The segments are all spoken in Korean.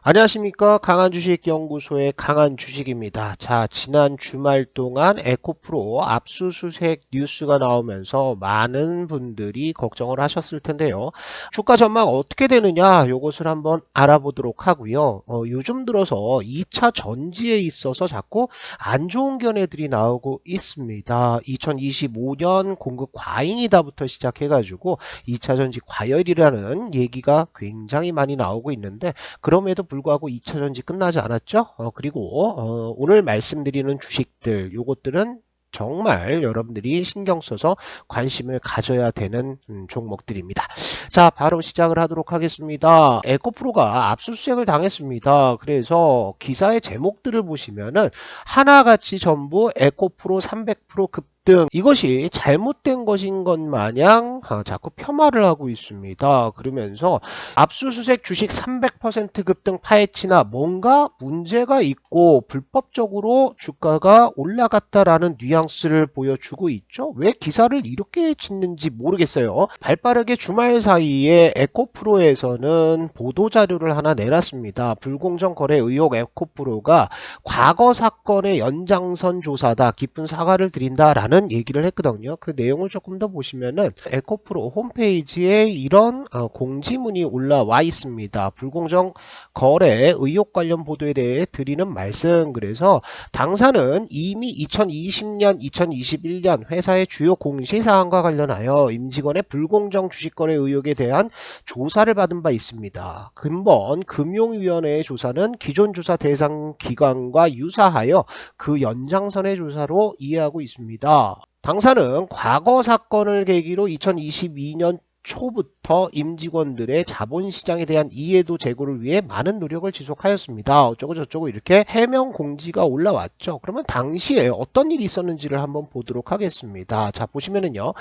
안녕하십니까. 강한주식연구소의 강한주식입니다. 자, 지난 주말 동안 에코프로 압수수색 뉴스가 나오면서 많은 분들이 걱정을 하셨을 텐데요. 주가 전망 어떻게 되느냐, 요것을 한번 알아보도록 하고요. 요즘 들어서 2차 전지에 있어서 자꾸 안 좋은 견해들이 나오고 있습니다. 2025년 공급 과잉이다부터 시작해가지고 2차 전지 과열이라는 얘기가 굉장히 많이 나오고 있는데, 그럼에도 불구하고 2차전지 끝나지 않았죠. 그리고 오늘 말씀드리는 주식들, 요것들은 정말 여러분들이 신경 써서 관심을 가져야 되는 종목들입니다. 자, 바로 시작을 하도록 하겠습니다. 에코프로가 압수수색을 당했습니다. 그래서 기사의 제목들을 보시면은 하나같이 전부 에코프로 300% 급등, 이것이 잘못된 것인 것 마냥 자꾸 폄하를 하고 있습니다. 그러면서 압수수색 주식 300% 급등 파헤치나 뭔가 문제가 있고 불법적으로 주가가 올라갔다라는 뉘앙스를 보여주고 있죠. 왜 기사를 이렇게 짓는지 모르겠어요. 발빠르게 주말 사이에 에코프로에서는 보도자료를 하나 내놨습니다. 불공정 거래 의혹 에코프로가 과거 사건의 연장선 조사다, 깊은 사과를 드린다라는 얘기를 했거든요. 그 내용을 조금 더 보시면은 에코프로 홈페이지에 이런 공지문이 올라와 있습니다. 불공정 거래 의혹 관련 보도에 대해 드리는 말씀. 그래서 당사는 이미 2020년, 2021년 회사의 주요 공시사항과 관련하여 임직원의 불공정 주식거래 의혹에 대한 조사를 받은 바 있습니다. 근본 금융위원회의 조사는 기존 조사 대상 기관과 유사하여 그 연장선의 조사로 이해하고 있습니다. 당사는 과거 사건을 계기로 2022년 초부터 임직원들의 자본시장에 대한 이해도 제고를 위해 많은 노력을 지속하였습니다. 어쩌고 저쩌고 이렇게 해명 공지가 올라왔죠. 그러면 당시에 어떤 일이 있었는지를 한번 보도록 하겠습니다. 자, 보시면은요,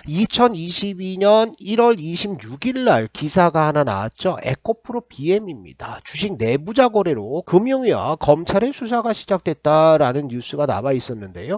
2022년 1월 26일 날 기사가 하나 나왔죠. 에코프로 BM입니다. 주식 내부자 거래로 금융위와 검찰의 수사가 시작됐다라는 뉴스가 나와 있었는데요.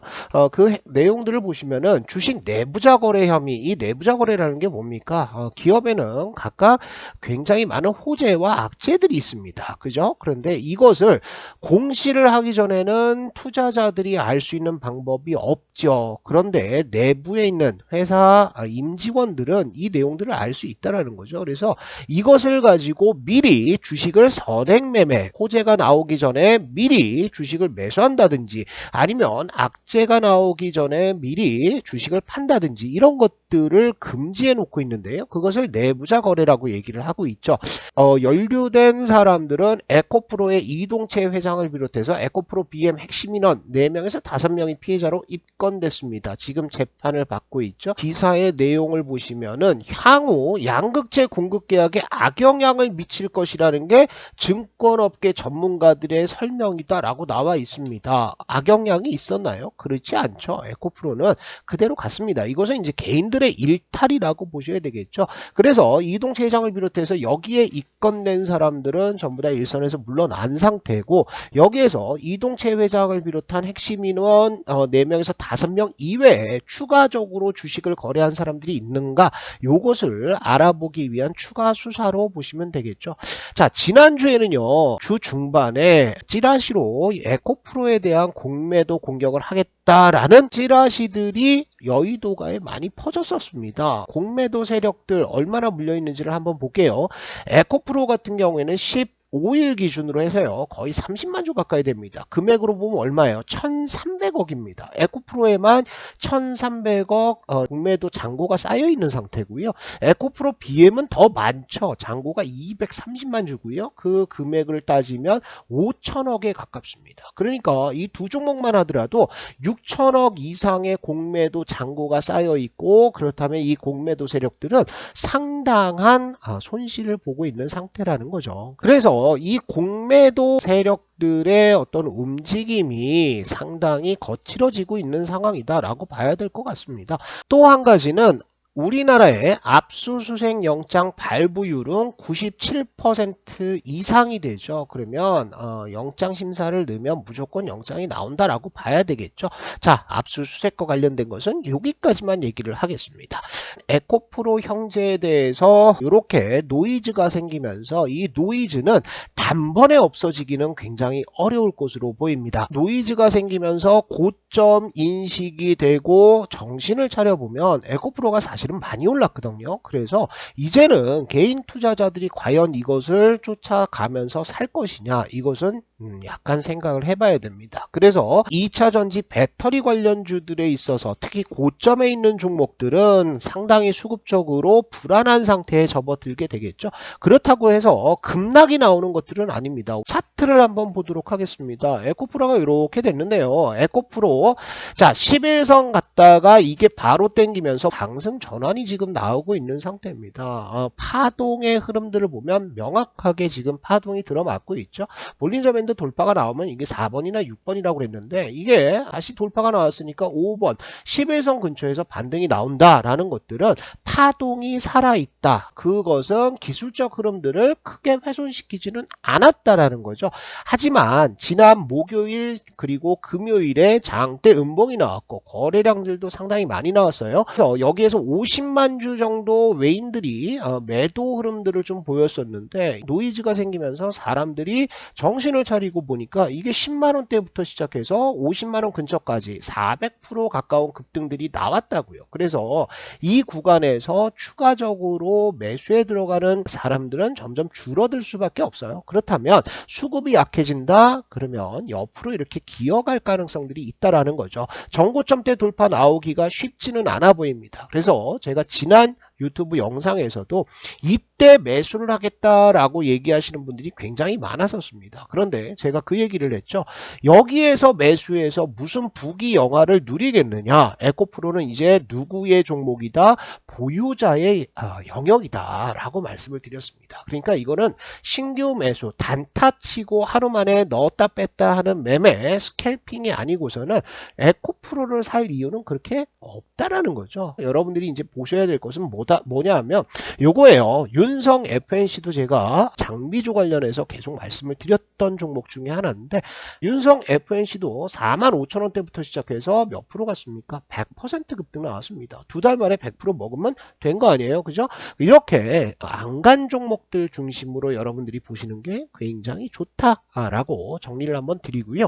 그 내용들을 보시면은 주식 내부자 거래 혐의, 이 내부자 거래라는 게 뭡니까? 기업에는 각각 굉장히 많은 호재와 악재들이 있습니다. 그죠? 그런데 이것을 공시를 하기 전에는 투자자들이 알 수 있는 방법이 없죠. 그런데 내부에 있는 회사 임직원들은 이 내용들을 알 수 있다는 거죠. 그래서 이것을 가지고 미리 주식을 선행 매매, 호재가 나오기 전에 미리 주식을 매수한다든지, 아니면 악재가 나오기 전에 미리 주식을 판다든지, 이런 것들을 금지해 놓고 있는데요. 그것을 내부자 거래라고 얘기를 하고 있죠. 연루된 사람들은 에코프로의 이동채 회장을 비롯해서 에코프로 BM 핵심 인원 4명에서 5명이 피해자로 입건됐습니다. 지금 재판을 받고 있죠. 기사의 내용을 보시면은 향후 양극재 공급 계약에 악영향을 미칠 것이라는 게 증권업계 전문가들의 설명이다라고 나와 있습니다. 악영향이 있었나요? 그렇지 않죠. 에코프로는 그대로 갔습니다. 이것은 이제 개인들의 일탈이라고 보셔야 되겠죠. 그래서 이동채 회장을 비롯해서 여기에 입건된 사람들은 전부 다 일선에서 물러난 상태고, 여기에서 이동채 회장을 비롯한 핵심 인원 4명에서 5명 이외에 추가적으로 주식을 거래한 사람들이 있는가, 요것을 알아보기 위한 추가 수사로 보시면 되겠죠. 자, 지난주에는요, 주 중반에 찌라시로 에코프로에 대한 공매도 공격을 하겠다라는 찌라시들이 여의도가에 많이 퍼졌었습니다. 공매도 세력들 얼마나 물려있는지를 한번 볼게요. 에코프로 같은 경우에는 15일 기준으로 해서요, 거의 30만 주 가까이 됩니다. 금액으로 보면 얼마예요? 1,300억입니다. 에코프로에만 1,300억 공매도 잔고가 쌓여 있는 상태고요. 에코프로 BM은 더 많죠. 잔고가 230만 주고요. 그 금액을 따지면 5천억에 가깝습니다. 그러니까 이 두 종목만 하더라도 6천억 이상의 공매도 잔고가 쌓여 있고, 그렇다면 이 공매도 세력들은 상당한 손실을 보고 있는 상태라는 거죠. 그래서 이 공매도 세력들의 어떤 움직임이 상당히 거칠어지고 있는 상황이다라고 봐야 될 것 같습니다. 또 한 가지는 우리나라의 압수수색 영장 발부율은 97% 이상이 되죠. 그러면 영장 심사를 넣으면 무조건 영장이 나온다라고 봐야 되겠죠. 자, 압수수색과 관련된 것은 여기까지만 얘기를 하겠습니다. 에코프로 형제에 대해서 이렇게 노이즈가 생기면서 이 노이즈는 단번에 없어지기는 굉장히 어려울 것으로 보입니다. 노이즈가 생기면서 고점 인식이 되고 정신을 차려보면 에코프로가 사실은 많이 올랐거든요. 그래서 이제는 개인 투자자들이 과연 이것을 쫓아가면서 살 것이냐, 이것은 약간 생각을 해봐야 됩니다. 그래서 2차 전지 배터리 관련주들에 있어서 특히 고점에 있는 종목들은 상당히 수급적으로 불안한 상태에 접어들게 되겠죠. 그렇다고 해서 급락이 나오는 것들은 아닙니다. 차트를 한번 보도록 하겠습니다. 에코프로가 이렇게 됐는데요. 에코프로 자 11선 갔다가 이게 바로 땡기면서 상승 전환이 지금 나오고 있는 상태입니다. 파동의 흐름들을 보면 명확하게 지금 파동이 들어맞고 있죠. 볼린저 밴드 돌파가 나오면 이게 4번이나 6번이라고 그랬는데 이게 다시 돌파가 나왔으니까 5번 11선 근처에서 반등이 나온다라는 것들은 파동이 살아있다. 그것은 기술적 흐름들을 크게 훼손시키지는 않았다라는 거죠. 하지만 지난 목요일 그리고 금요일에 장대 음봉이 나왔고 거래량들도 상당히 많이 나왔어요. 그래서 여기에서 50만 주 정도 외인들이 매도 흐름들을 좀 보였었는데 노이즈가 생기면서 사람들이 정신을 차리고 보니까 이게 10만원대부터 시작해서 50만원 근처까지 400% 가까운 급등들이 나왔다고요. 그래서 이 구간에서 추가적으로 매수에 들어가는 사람들은 점점 줄어들 수밖에 없어요. 그렇다면 수급이 약해진다 그러면 옆으로 이렇게 기어갈 가능성들이 있다라는 거죠. 정고점대 돌파 나오기가 쉽지는 않아 보입니다. 그래서 제가 지난 유튜브 영상에서도 이때 매수를 하겠다라고 얘기하시는 분들이 굉장히 많았었습니다. 그런데 제가 그 얘기를 했죠. 여기에서 매수해서 무슨 부귀영화를 누리겠느냐. 에코프로는 이제 누구의 종목이다? 보유자의 영역이다 라고 말씀을 드렸습니다. 그러니까 이거는 신규 매수 단타치고 하루 만에 넣었다 뺐다 하는 매매 스캘핑이 아니고서는 에코프로를 살 이유는 그렇게 없다라는 거죠. 여러분들이 이제 보셔야 될 것은 뭐냐 하면 요거예요. 윤성 FNC도 제가 장비주 관련해서 계속 말씀을 드렸던 종목 중에 하나인데 윤성 FNC도 45,000원대부터 시작해서 몇 프로 갔습니까? 100% 급등 나왔습니다. 두 달 만에 100% 먹으면 된 거 아니에요? 그죠? 이렇게 안간 종목들 중심으로 여러분들이 보시는 게 굉장히 좋다라고 정리를 한번 드리고요.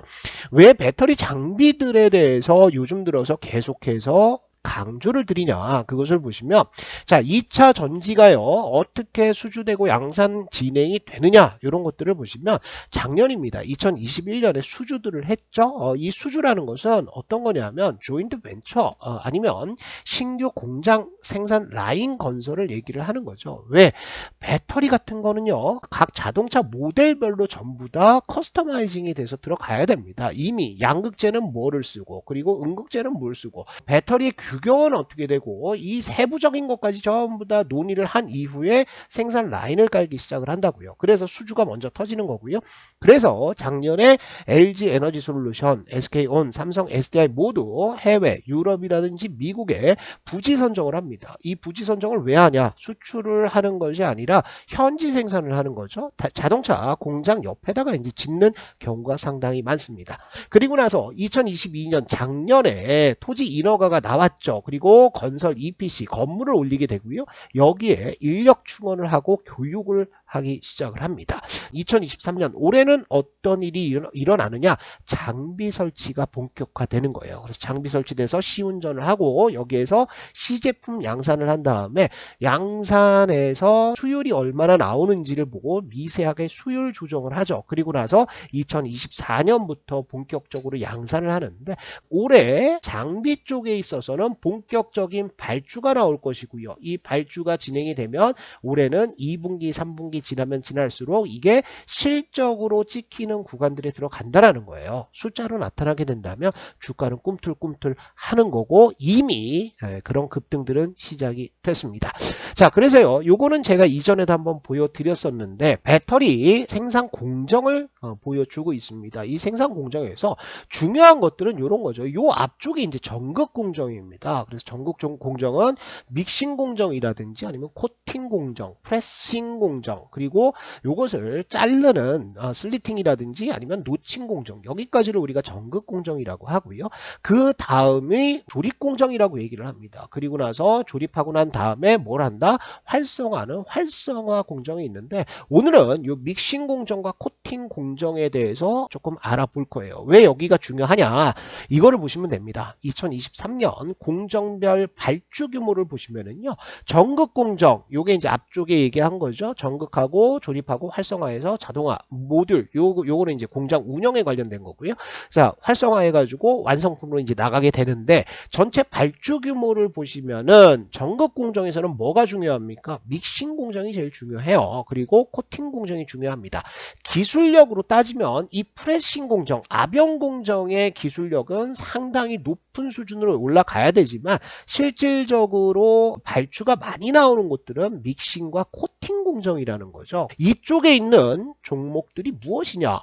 왜 배터리 장비들에 대해서 요즘 들어서 계속해서 강조를 드리냐 그것을 보시면 자 2차 전지가요 어떻게 수주되고 양산 진행이 되느냐 이런 것들을 보시면 작년입니다. 2021년에 수주들을 했죠. 이 수주라는 것은 어떤 거냐면 조인트 벤처 아니면 신규 공장 생산 라인 건설을 얘기를 하는 거죠. 왜? 배터리 같은 거는요 각 자동차 모델별로 전부 다 커스터마이징이 돼서 들어가야 됩니다. 이미 양극재는 뭐를 쓰고 그리고 음극재는 뭘 쓰고 배터리 규격은 어떻게 되고 이 세부적인 것까지 전부 다 논의를 한 이후에 생산 라인을 깔기 시작을 한다고요. 그래서 수주가 먼저 터지는 거고요. 그래서 작년에 LG 에너지 솔루션, SK온, 삼성 SDI 모두 해외, 유럽이라든지 미국에 부지 선정을 합니다. 이 부지 선정을 왜 하냐? 수출을 하는 것이 아니라 현지 생산을 하는 거죠. 자동차 공장 옆에다가 이제 짓는 경우가 상당히 많습니다. 그리고 나서 2022년 작년에 토지 인허가가 나왔죠. 그리고 건설 EPC 건물을 올리게 되고요. 여기에 인력 충원을 하고 교육을 하기 시작을 합니다. 2023년 올해는 어떤 일이 일어나느냐? 장비 설치가 본격화되는 거예요. 그래서 장비 설치돼서 시운전을 하고 여기에서 시제품 양산을 한 다음에 양산에서 수율이 얼마나 나오는지를 보고 미세하게 수율 조정을 하죠. 그리고 나서 2024년부터 본격적으로 양산을 하는데 올해 장비 쪽에 있어서는 본격적인 발주가 나올 것이고요. 이 발주가 진행이 되면 올해는 2분기, 3분기 지나면 지날수록 이게 실적으로 찍히는 구간들에 들어간다라는 거예요. 숫자로 나타나게 된다면 주가는 꿈틀꿈틀 하는 거고 이미 그런 급등들은 시작이 됐습니다. 자, 그래서요. 요거는 제가 이전에도 한번 보여드렸었는데 배터리 생산 공정을 보여주고 있습니다. 이 생산 공정에서 중요한 것들은 이런 거죠. 요 앞쪽에 이제 전극 공정입니다. 그래서 전극 공정은 믹싱 공정이라든지 아니면 코팅 공정, 프레싱 공정, 그리고 요것을 자르는 슬리팅이라든지 아니면 노칭 공정, 여기까지를 우리가 전극 공정이라고 하고요. 그 다음이 조립 공정이라고 얘기를 합니다. 그리고 나서 조립하고 난 다음에 뭘 한다? 활성화는 활성화 공정이 있는데, 오늘은 요 믹싱 공정과 코팅 공정에 대해서 조금 알아볼 거예요. 왜 여기가 중요하냐? 이거를 보시면 됩니다. 2023년 공정별 발주 규모를 보시면은요, 전극 공정, 요게 이제 앞쪽에 얘기한 거죠. 전극하고 조립하고 활성화해서 자동화 모듈, 요거는 이제 공장 운영에 관련된 거고요. 자, 활성화해가지고 완성품으로 이제 나가게 되는데, 전체 발주 규모를 보시면은 전극 공정에서는 뭐가 중요합니까? 믹싱 공정이 제일 중요해요. 그리고 코팅 공정이 중요합니다. 기술력으로 따지면 이 프레싱 공정, 압연 공정의 기술력은 상당히 높은 수준으로 올라가야 되지만, 실질적으로 발주가 많이 나오는 곳들은 믹싱과 코팅 공정이라는 거죠. 이쪽에 있는 종목들이 무엇이냐?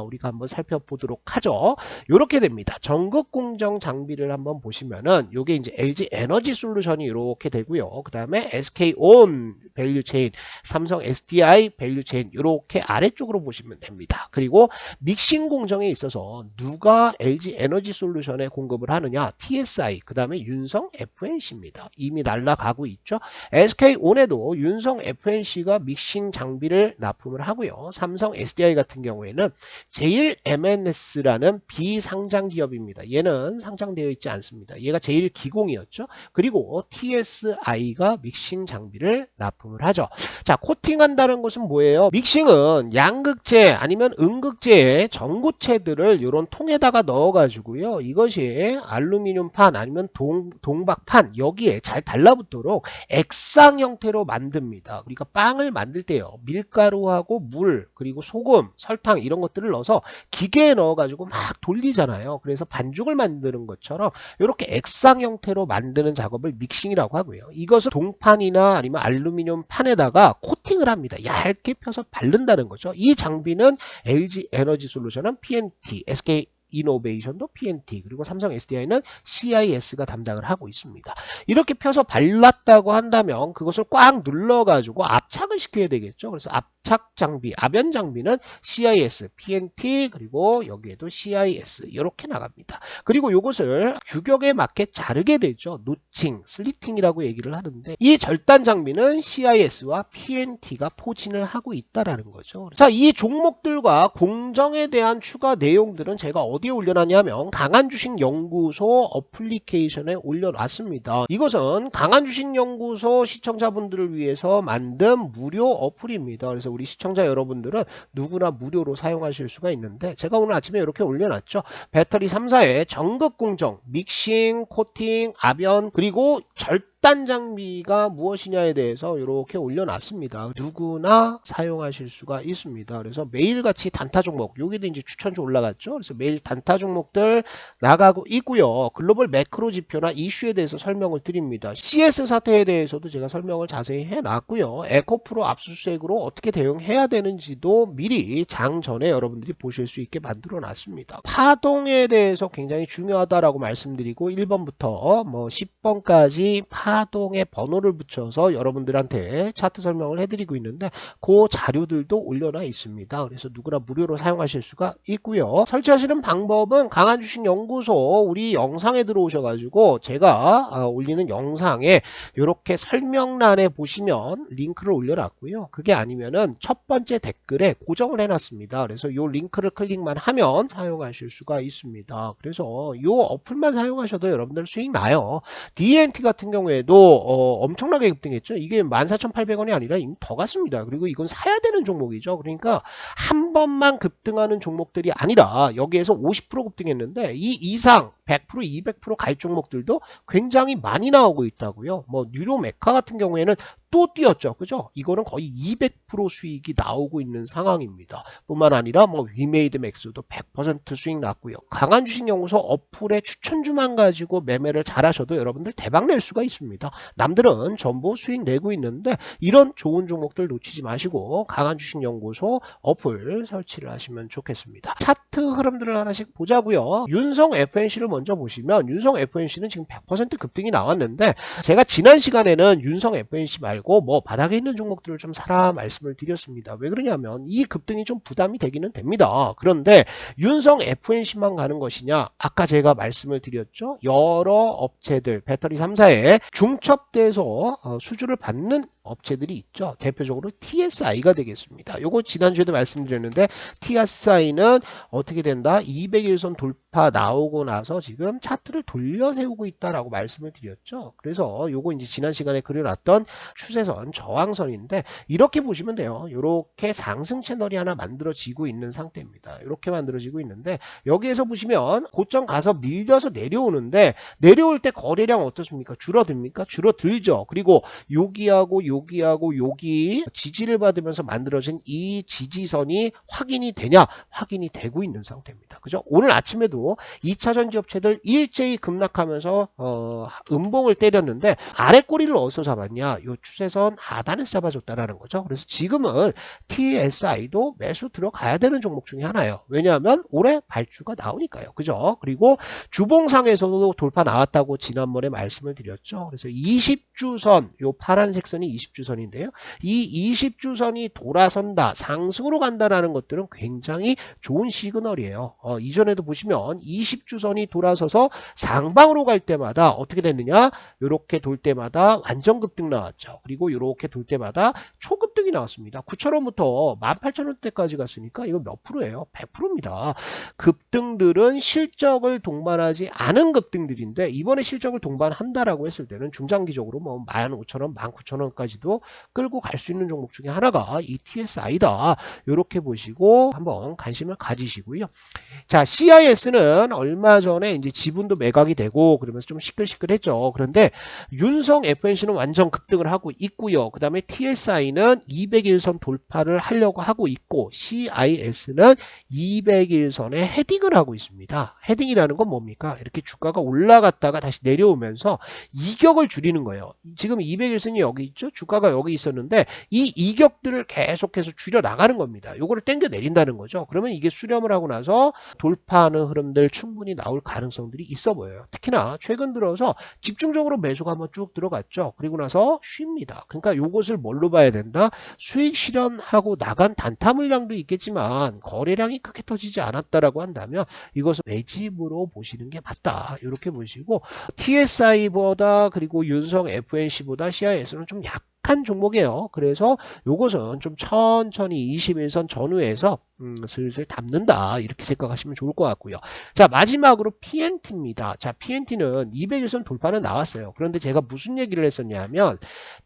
우리가 한번 살펴보도록 하죠. 이렇게 됩니다. 전극 공정 장비를 한번 보시면은 요게 이제 LG 에너지 솔루션이 이렇게 되고요. 그 다음에 SK온 밸류체인, 삼성 SDI 밸류체인 이렇게 아래쪽으로 보시면 됩니다. 그리고 믹싱 공정에 있어서 누가 LG 에너지 솔루션에 공급을 하느냐? TSI, 그 다음에 윤성 FNC입니다. 이미 날아가고 있죠. SK온에도 윤성 FNC가 믹싱 장비를 납품을 하고요. 삼성 SDI 같은 경우에는 제일 MNS라는 비상장 기업입니다. 얘는 상장되어 있지 않습니다. 얘가 제일 기공이었죠. 그리고 TSI가 믹싱 장비를 납품을 하죠. 자, 코팅한다는 것은 뭐예요? 믹싱은 양극재 아니면 음극재의 전구체들을 이런 통에다가 넣어가지고요. 이것이 알루미늄판 아니면 동박판 여기에 잘 달라붙도록 액상 형태로 만듭니다. 그러니까 빵을 만들 때요. 밀가루하고 물 그리고 소금, 설탕 이런 것들을 넣어서 기계에 넣어가지고 막 돌리잖아요. 그래서 반죽을 만드는 것처럼 이렇게 액상 형태로 만드는 작업을 믹싱이라고 하고요. 이것을 동판이나 아니면 알루미늄 판에다가 코팅을 합니다. 얇게 펴서 바른다는 거죠. 이 장비는 LG 에너지 솔루션은 PNT, SK 이노베이션도 PNT, 그리고 삼성 SDI는 CIS가 담당을 하고 있습니다. 이렇게 펴서 발랐다고 한다면 그것을 꽉 눌러가지고 압착을 시켜야 되겠죠. 그래서 압착 장비, 압연 장비는 CIS, PNT, 그리고 여기에도 CIS 이렇게 나갑니다. 그리고 이것을 규격에 맞게 자르게 되죠. 노칭, 슬리팅이라고 얘기를 하는데, 이 절단 장비는 CIS와 PNT가 포진을 하고 있다라는 거죠. 자, 이 종목들과 공정에 대한 추가 내용들은 제가 어디에 올려놨냐면 강한주식연구소 어플리케이션에 올려놨습니다. 이것은 강한주식연구소 시청자분들을 위해서 만든 무료 어플입니다. 그래서 우리 시청자 여러분들은 누구나 무료로 사용하실 수가 있는데, 제가 오늘 아침에 이렇게 올려놨죠. 배터리 3사의 전극 공정, 믹싱, 코팅, 압연, 그리고 절단 장비가 무엇이냐에 대해서 이렇게 올려놨습니다. 누구나 사용하실 수가 있습니다. 그래서 매일같이 단타 종목, 여기도 이제 추천주 올라갔죠. 그래서 매일 단타 종목들 나가고 있고요. 글로벌 매크로 지표나 이슈에 대해서 설명을 드립니다. CS 사태에 대해서도 제가 설명을 자세히 해놨고요. 에코프로 압수수색으로 어떻게 대응해야 되는지도 미리 장 전에 여러분들이 보실 수 있게 만들어 놨습니다. 파동에 대해서 굉장히 중요하다라고 말씀드리고 1번부터 뭐 10번까지 파동의 번호를 붙여서 여러분들한테 차트 설명을 해드리고 있는데, 그 자료들도 올려놔 있습니다. 그래서 누구나 무료로 사용하실 수가 있고요. 설치하시는 방법은 강한주식연구소 우리 영상에 들어오셔가지고 제가 올리는 영상에 이렇게 설명란에 보시면 링크를 올려놨고요. 그게 아니면은 첫 번째 댓글에 고정을 해놨습니다. 그래서 이 링크를 클릭만 하면 사용하실 수가 있습니다. 그래서 이 어플만 사용하셔도 여러분들 수익 나요. DNT 같은 경우에도 엄청나게 급등했죠. 이게 14,800원이 아니라 이미 더 갔습니다. 그리고 이건 사야 되는 종목이죠. 그러니까 한 번만 급등하는 종목들이 아니라 여기에서 50% 급등했는데 이 이상 100%, 200%갈 종목들도 굉장히 많이 나오고 있다고요. 뭐 뉴로메카 같은 경우에는 또 뛰었죠. 그죠? 이거는 거의 200% 수익이 나오고 있는 상황입니다. 뿐만 아니라 뭐 위메이드 맥스도 100% 수익 났고요. 강한 주식연구소 어플의 추천주만 가지고 매매를 잘하셔도 여러분들 대박 낼 수가 있습니다. 남들은 전부 수익 내고 있는데 이런 좋은 종목들 놓치지 마시고 강한 주식연구소 어플 설치를 하시면 좋겠습니다. 차트 흐름들을 하나씩 보자고요. 윤성 FNC를 먼저 보시면 윤성 FNC는 지금 100% 급등이 나왔는데 제가 지난 시간에는 윤성 FNC 말고 뭐 바닥에 있는 종목들을 좀 사라 말씀을 드렸습니다. 왜 그러냐면 이 급등이 좀 부담이 되기는 됩니다. 그런데 윤성 FNC만 가는 것이냐? 아까 제가 말씀을 드렸죠. 여러 업체들 배터리 3사에 중첩돼서 수주를 받는 업체들이 있죠. 대표적으로 TSI가 되겠습니다. 요거 지난주에도 말씀드렸는데 TSI는 어떻게 된다? 200일선 돌파 나오고 나서 지금 차트를 돌려 세우고 있다라고 말씀을 드렸죠. 그래서 요거 이제 지난 시간에 그려놨던 추세선 저항선인데 이렇게 보시면 돼요. 이렇게 상승 채널이 하나 만들어지고 있는 상태입니다. 이렇게 만들어지고 있는데 여기에서 보시면 고점 가서 밀려서 내려오는데 내려올 때 거래량 어떻습니까? 줄어듭니까? 줄어들죠. 그리고 여기하고 여기 지지를 받으면서 만들어진 이 지지선이 확인이 되냐? 확인이 되고 있는 상태입니다. 그죠? 오늘 아침에도 2차 전지 업체들 일제히 급락하면서 음봉을 때렸는데 아래 꼬리를 어디서 잡았냐? 이 추세선 하단에서 잡아줬다라는 거죠. 그래서 지금은 TSI도 매수 들어가야 되는 종목 중에 하나예요. 왜냐하면 올해 발주가 나오니까요. 그죠? 그리고 주봉상에서도 돌파 나왔다고 지난번에 말씀을 드렸죠. 그래서 20주선, 요 파란색 선이 20주선인데요. 이 20주선이 돌아선다, 상승으로 간다라는 것들은 굉장히 좋은 시그널이에요. 이전에도 보시면 20주선이 돌아서서 상방으로 갈 때마다 어떻게 됐느냐? 이렇게 돌 때마다 완전 급등 나왔죠. 그리고 이렇게 돌 때마다 초급등이 나왔습니다. 9,000원부터 18,000원대까지 갔으니까 이거 몇 프로예요? 100%입니다. 급등들은 실적을 동반하지 않은 급등들인데 이번에 실적을 동반한다라고 했을 때는 중장기적으로 뭐 15,000원, 19,000원까지도 끌고 갈 수 있는 종목 중에 하나가 이 TSI다. 이렇게 보시고 한번 관심을 가지시고요. 자, CIS는 얼마 전에 이제 지분도 매각이 되고 그러면서 좀 시끌시끌했죠. 그런데 윤성 FNC는 완전 급등을 하고 있고요. 그 다음에 TSI는 200일선 돌파를 하려고 하고 있고 CIS는 200일선에 헤딩을 하고 있습니다. 헤딩이라는 건 뭡니까? 이렇게 주가가 올라갔다가 다시 내려오면서 이격을 줄이는 거예요. 지금 200일선이 여기 있죠? 주가가 여기 있었는데 이 이격들을 계속해서 줄여 나가는 겁니다. 요거를 당겨 내린다는 거죠. 그러면 이게 수렴을 하고 나서 돌파하는 흐름들 충분히 나올 가능성들이 있어 보여요. 특히나 최근 들어서 집중적으로 매수가 한번 쭉 들어갔죠. 그리고 나서 쉽니다. 그러니까 요것을 뭘로 봐야 된다? 수익 실현하고 나간 단타 물량도 있겠지만 거래량이 크게 터지지 않았다라고 한다면 이것을 매집으로 보시는 게 맞다. 이렇게 보시고 TSI보다 그리고 윤성 FNC보다 CIS는 좀 약한 종목이에요. 그래서 요것은 좀 천천히 21선 전후에서 슬슬 담는다 이렇게 생각하시면 좋을 것 같고요. 자, 마지막으로 PNT입니다. 자, PNT는 200일선 돌파는 나왔어요. 그런데 제가 무슨 얘기를 했었냐면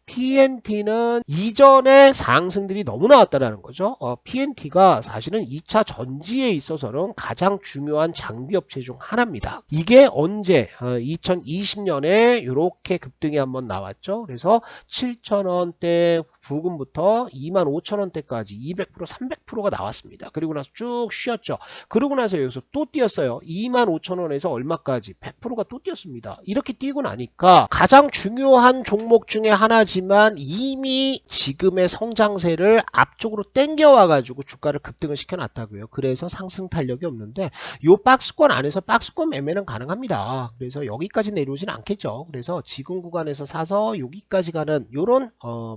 PNT는 이전에 상승들이 너무 나왔다라는 거죠. PNT가 사실은 2차 전지에 있어서는 가장 중요한 장비 업체 중 하나입니다. 이게 언제 2020년에 이렇게 급등이 한번 나왔죠. 그래서 7,000원대 부근부터 25,000원대까지 200%, 300%가 나왔습니다. 그리고 나서 쭉 쉬었죠. 그러고 나서 여기서 또 뛰었어요. 25,000원에서 얼마까지? 100%가 또 뛰었습니다. 이렇게 뛰고 나니까 가장 중요한 종목 중에 하나지만 이미 지금의 성장세를 앞쪽으로 땡겨와가지고 주가를 급등을 시켜놨다고요. 그래서 상승 탄력이 없는데 이 박스권 안에서 박스권 매매는 가능합니다. 그래서 여기까지 내려오진 않겠죠. 그래서 지금 구간에서 사서 여기까지 가는 이런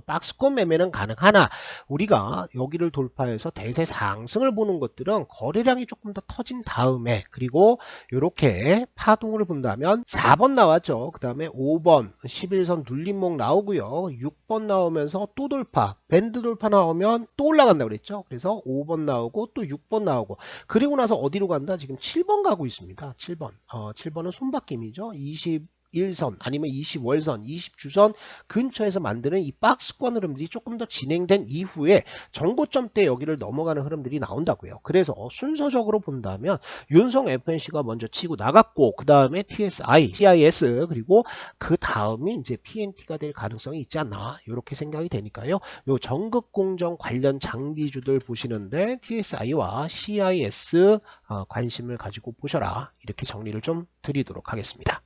박스권 매매는 가능하나 우리가 여기를 돌파해서 대세 상승을 보는 것들은 거래량이 조금 더 터진 다음에 그리고 이렇게 파동을 본다면 4번 나왔죠. 그 다음에 5번 11선 눌림목 나오고요. 6번 나오면서 또 돌파 밴드 돌파 나오면 또 올라간다고 그랬죠. 그래서 5번 나오고 또 6번 나오고 그리고 나서 어디로 간다? 지금 7번 가고 있습니다. 7번 7번은 손바뀜이죠. 21선 아니면 20월선, 20주선 근처에서 만드는 이 박스권 흐름들이 조금 더 진행된 이후에 정고점대 여기를 넘어가는 흐름들이 나온다고요. 그래서 순서적으로 본다면 윤성 FNC가 먼저 치고 나갔고 그 다음에 TSI, CIS 그리고 그 다음이 이제 PNT가 될 가능성이 있지 않나 이렇게 생각이 되니까요. 요 전극공정 관련 장비주들 보시는데 TSI와 CIS 관심을 가지고 보셔라 이렇게 정리를 좀 드리도록 하겠습니다.